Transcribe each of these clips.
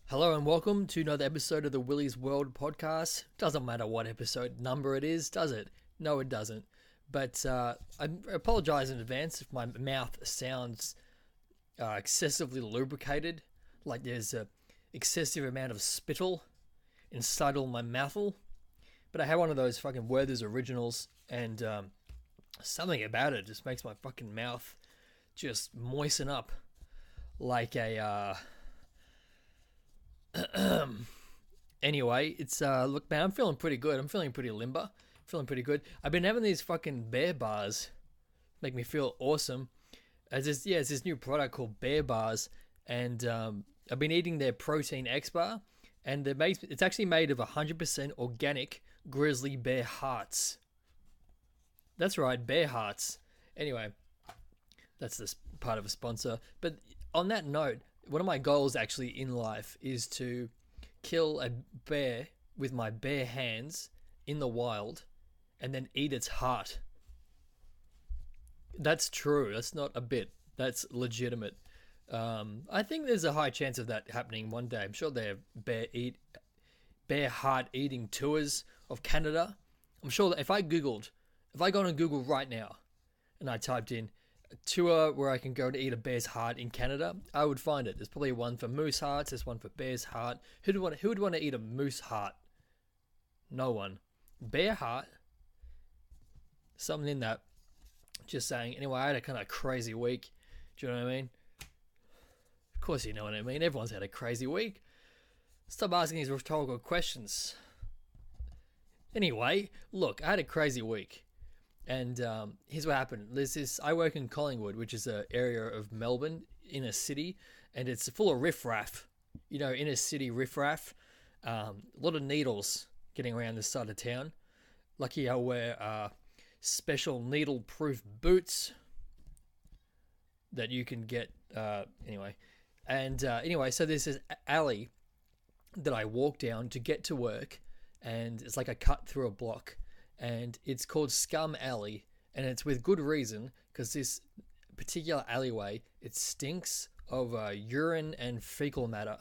Hello and welcome to another episode of the Willy's World podcast. Doesn't matter what episode number it is, does it? No, it doesn't. But I apologize in advance if my mouth sounds excessively lubricated, like there's a excessive amount of spittle inside all my mouthful. But I had one of those fucking Werther's originals, and something about it just makes my fucking mouth just moisten up like a. Anyway, it's look, man, I'm feeling pretty good. I'm feeling pretty limber. Feeling pretty good. I've been having these fucking bear bars, make me feel awesome. It's this new product called Bear Bars, and I've been eating their Protein X bar, and it's actually made of 100% organic grizzly bear hearts. That's right, bear hearts. Anyway, that's this part of a sponsor. But on that note, one of my goals actually in life is to kill a bear with my bare hands in the wild and then eat its heart. That's true. That's not a bit. That's legitimate. I think there's a high chance of that happening one day. I'm sure they have bear heart eating tours of Canada. I'm sure that if I go on Google right now and I typed in a tour where I can go to eat a bear's heart in Canada, I would find it. There's probably one for moose hearts. There's one for bear's heart. Who would want to eat a moose heart? No one. Bear heart. Something in that. Just saying. Anyway, I had a kind of crazy week. Do you know what I mean? Of course you know what I mean. Everyone's had a crazy week. Stop asking these rhetorical questions. Anyway, look, I had a crazy week. And here's what happened. I work in Collingwood, which is an area of Melbourne, inner city, and it's full of riffraff. You know, inner city riffraff. A lot of needles getting around this side of town. Lucky I wear special needle-proof boots that you can get. Anyway. And anyway, so there's this alley that I walk down to get to work, and it's like a cut through a block. And it's called Scum Alley, and it's with good reason, because this particular alleyway, it stinks of urine and fecal matter,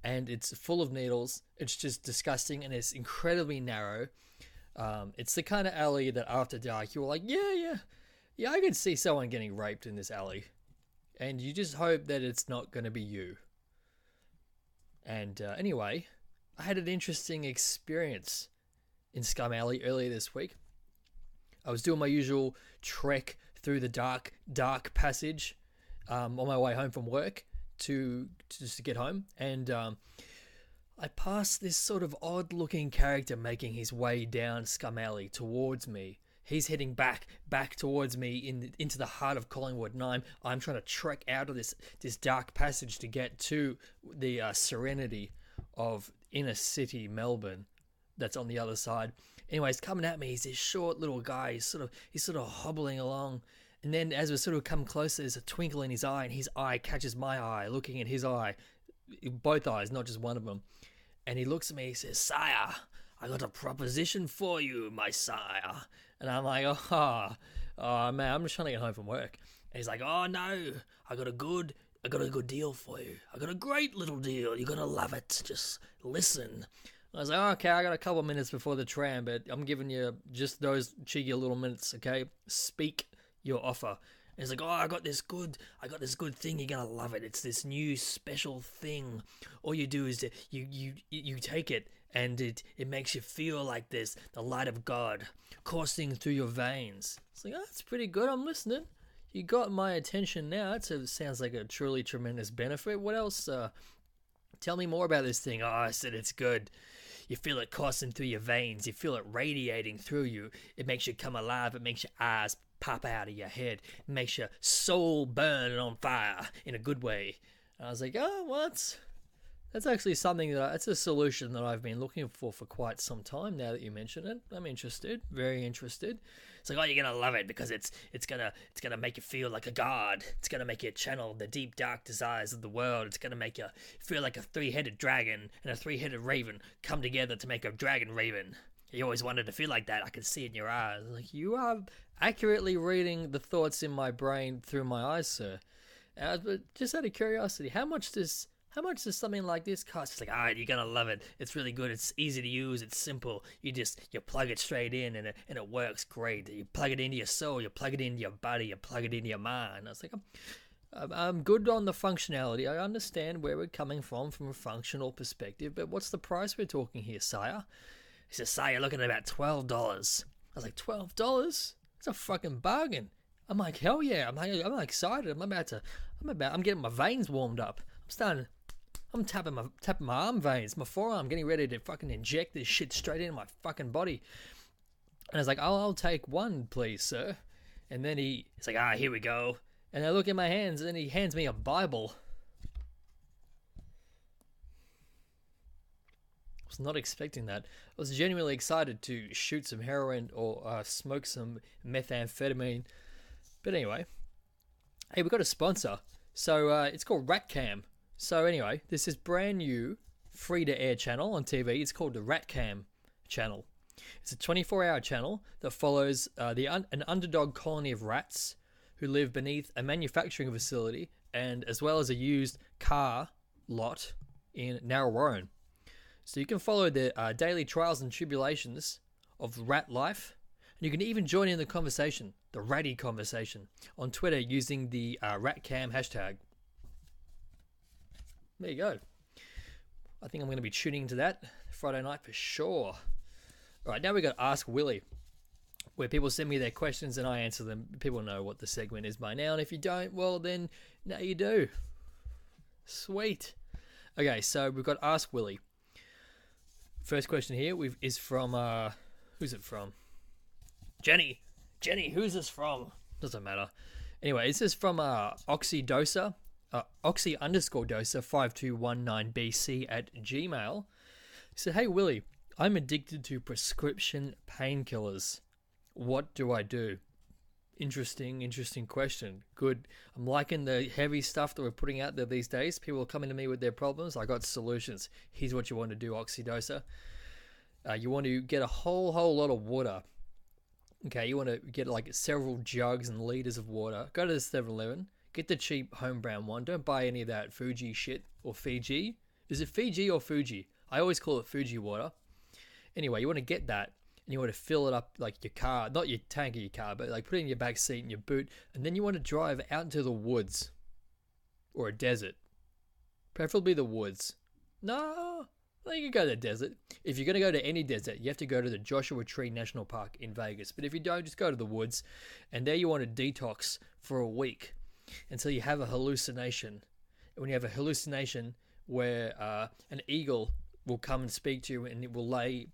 and it's full of needles. It's just disgusting, and it's incredibly narrow. It's the kind of alley that after dark you're like, yeah, I could see someone getting raped in this alley, and you just hope that it's not going to be you. And anyway, I had an interesting experience in Scum Alley earlier this week. I was doing my usual trek through the dark passage on my way home from work to get home, and I passed this sort of odd-looking character making his way down Scum Alley towards me. He's heading back towards me into the heart of Collingwood, and I'm trying to trek out of this dark passage to get to the serenity of inner city Melbourne. That's on the other side. Anyway, he's coming at me. He's this short little guy. He's sort of hobbling along. And then as we sort of come closer, there's a twinkle in his eye, and his eye catches my eye, looking at his eye. Both eyes, not just one of them. And he looks at me, he says, "Sire, I got a proposition for you, my sire." And I'm like, oh man, I'm just trying to get home from work. And he's like, "Oh no, I got a good deal for you. I got a great little deal. You're going to love it. Just listen." I was like, okay, I got a couple of minutes before the tram, but I'm giving you just those cheeky little minutes, okay? Speak your offer. And he's like, "Oh, I got this good thing. You're gonna love it. It's this new special thing. All you do is you take it, and it makes you feel like there's the light of God coursing through your veins." It's like, oh, that's pretty good. I'm listening. You got my attention now. It sounds like a truly tremendous benefit. What else? Tell me more about this thing. "Oh," I said, "it's good. You feel it coursing through your veins. You feel it radiating through you. It makes you come alive. It makes your eyes pop out of your head. It makes your soul burn on fire in a good way." And I was like, oh, what? That's actually something that's a solution that I've been looking for quite some time now that you mention it. I'm interested, very interested. It's like, "Oh, you're going to love it because it's gonna make you feel like a god. It's going to make you channel the deep, dark desires of the world. It's going to make you feel like a three-headed dragon and a three-headed raven come together to make a dragon raven. You always wanted to feel like that. I can see it in your eyes." Like, you are accurately reading the thoughts in my brain through my eyes, sir. But just out of curiosity, how much does how much does something like this cost? It's like, all right, you're gonna love it. It's really good. It's easy to use. It's simple. You plug it straight in, and it works great. You plug it into your soul. You plug it into your body. You plug it into your mind. I was like, I'm good on the functionality. I understand where we're coming from a functional perspective, but what's the price we're talking here, sire? He says, sire, you're looking at about $12. I was like, $12? It's a fucking bargain. I'm like, hell yeah. I'm excited. I'm getting my veins warmed up. I'm tapping my arm veins, my forearm, getting ready to fucking inject this shit straight into my fucking body. And I was like, I'll take one, please, sir. And then he's like, here we go. And I look at my hands, and he hands me a Bible. I was not expecting that. I was genuinely excited to shoot some heroin or smoke some methamphetamine. But anyway, hey, we got a sponsor. So it's called Ratcam. So anyway, this is brand new, free-to-air channel on TV. It's called the Ratcam channel. It's a 24-hour channel that follows an underdog colony of rats who live beneath a manufacturing facility and as well as a used car lot in Narrowwarren. So you can follow the daily trials and tribulations of rat life, and you can even join in the conversation, the ratty conversation, on Twitter using the Ratcam hashtag. There you go. I think I'm going to be tuning into that Friday night for sure. All right, now we got Ask Willy, where people send me their questions and I answer them. People know what the segment is by now, and if you don't, well then, now you do. Sweet. Okay, so we've got Ask Willy. First question here is from, who's it from? Jenny, who's this from? Doesn't matter. Anyway, this is from Oxydosa, Oxy_dosa 5219BC at Gmail. He said, hey Willy, I'm addicted to prescription painkillers. What do I do? Interesting question. Good. I'm liking the heavy stuff that we're putting out there these days. People are coming to me with their problems. I got solutions. Here's what you want to do, Oxydosa. You want to get a whole lot of water. Okay, you want to get like several jugs and liters of water. Go to the 7-Eleven. Get the cheap home brand one. Don't buy any of that Fuji shit or Fiji. Is it Fiji or Fuji? I always call it Fuji water. Anyway, you want to get that. And you want to fill it up like your car, not your tank of your car, but like put it in your back seat and your boot. And then you want to drive out into the woods or a desert. Preferably the woods. No, you can go to the desert. If you're going to go to any desert, you have to go to the Joshua Tree National Park in Vegas. But if you don't, just go to the woods. And there you want to detox for a week until you have a hallucination. And when you have a hallucination where an eagle will come and speak to you and it will lay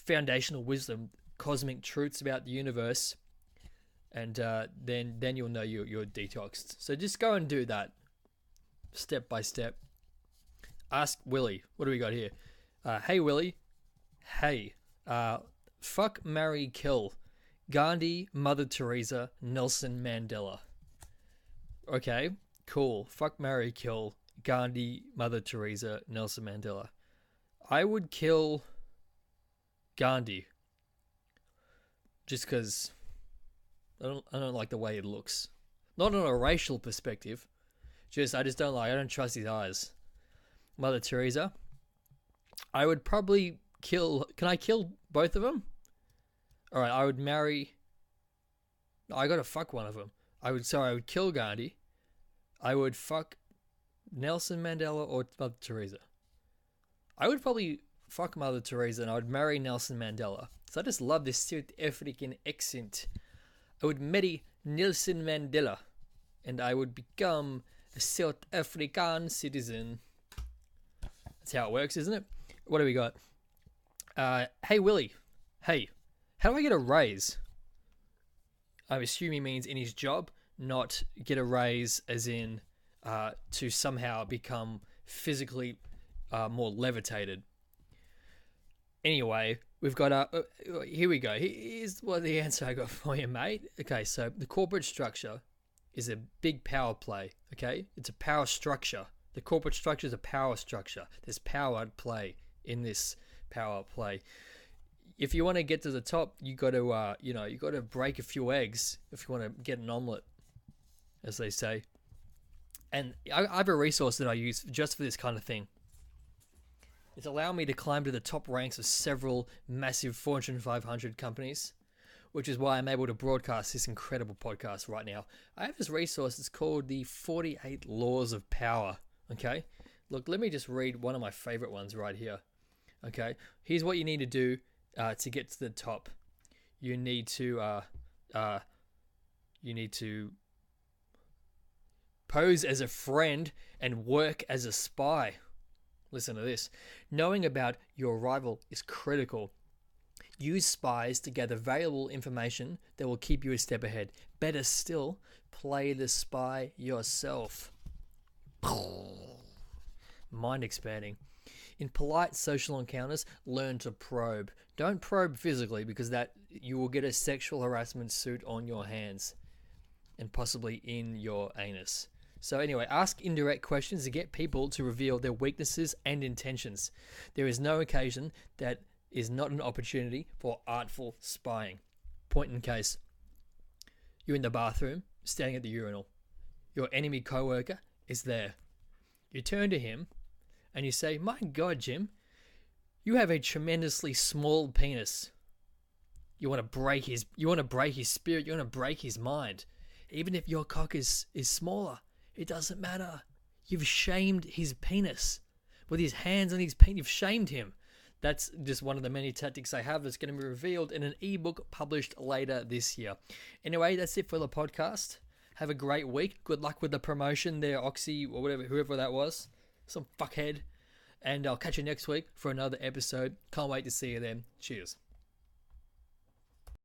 foundational wisdom, cosmic truths about the universe, and then you'll know you're detoxed. So just go and do that step by step. Ask Willy. What do we got here? Hey Willy. Hey. Fuck, marry, kill. Gandhi, Mother Teresa, Nelson Mandela. Okay, cool. Fuck, marry, kill. Gandhi, Mother Teresa, Nelson Mandela. I would kill Gandhi, just because I don't like the way it looks. Not on a racial perspective, I don't trust his eyes. Mother Teresa, I would probably kill. Can I kill both of them? All right, I would marry. I gotta fuck one of them. I would kill Gandhi. I would fuck Nelson Mandela or Mother Teresa. I would probably fuck Mother Teresa and I would marry Nelson Mandela. So I just love this South African accent. I would marry Nelson Mandela and I would become a South African citizen. That's how it works, isn't it? What do we got? Hey Willy. Hey, how do I get a raise? I assume he means in his job, not get a raise as in to somehow become physically more levitated. Anyway, we've got here we go. Here's what the answer I got for you, mate. Okay, so the corporate structure is a big power play. Okay, it's a power structure. The corporate structure is a power structure. There's power at play in this power play. If you want to get to the top, you got to you got to break a few eggs if you want to get an omelet, as they say. And I have a resource that I use just for this kind of thing. It's allowed me to climb to the top ranks of several massive Fortune 500 companies, which is why I'm able to broadcast this incredible podcast right now. I have this resource. It's called the 48 Laws of Power. Okay? Look, let me just read one of my favorite ones right here. Okay? Here's what you need to do to get to the top. You need to pose as a friend and work as a spy. Listen to this. Knowing about your rival is critical. Use spies to gather valuable information that will keep you a step ahead. Better still, play the spy yourself. Mind expanding. In polite social encounters, learn to probe. Don't probe physically, because that you will get a sexual harassment suit on your hands and possibly in your anus. So anyway, ask indirect questions to get people to reveal their weaknesses and intentions. There is no occasion that is not an opportunity for artful spying. Point in case. You're in the bathroom, standing at the urinal. Your enemy coworker is there. You turn to him and you say, "My God, Jim, you have a tremendously small penis." You want to break his spirit. You want to break his mind. Even if your cock is smaller, it doesn't matter. You've shamed his penis. With his hands on his penis, you've shamed him. That's just one of the many tactics I have that's going to be revealed in an ebook published later this year. Anyway, that's it for the podcast. Have a great week. Good luck with the promotion there, Oxy, or whatever, whoever that was. Some fuckhead. And I'll catch you next week for another episode. Can't wait to see you then. Cheers.